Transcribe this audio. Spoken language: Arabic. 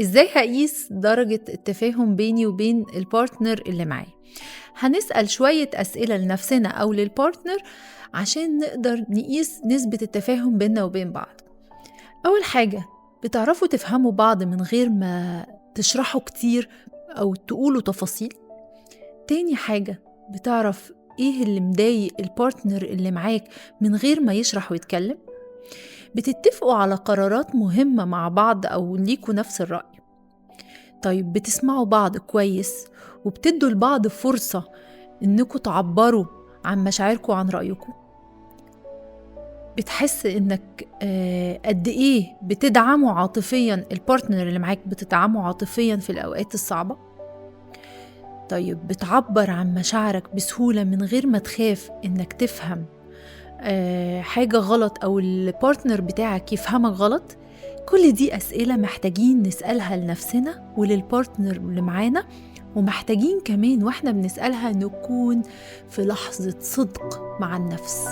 إزاي هاقيس درجة التفاهم بيني وبين الpartner اللي معايا؟ هنسأل شوية أسئلة لنفسنا أو للpartner عشان نقدر نقيس نسبة التفاهم بيننا وبين بعض. أول حاجة، بتعرفوا تفهموا بعض من غير ما تشرحوا كتير أو تقولوا تفاصيل؟ تاني حاجة، بتعرف إيه اللي مضايق الpartner اللي معاك من غير ما يشرح ويتكلم؟ بتتفقوا على قرارات مهمة مع بعض أو ليكوا نفس الرأي؟ طيب بتسمعوا بعض كويس وبتدوا لبعض فرصة إنكوا تعبروا عن مشاعركوا وعن رأيكوا؟ بتحس إنك قد إيه بتدعموا عاطفيا البارتنر اللي معاك، بتدعموا عاطفيا في الأوقات الصعبة؟ طيب بتعبر عن مشاعرك بسهولة من غير ما تخاف إنك تفهم حاجة غلط أو البارتنر بتاعك يفهمك غلط؟ كل دي أسئلة محتاجين نسألها لنفسنا وللبارتنر اللي معانا، ومحتاجين كمان واحنا بنسألها نكون في لحظة صدق مع النفس.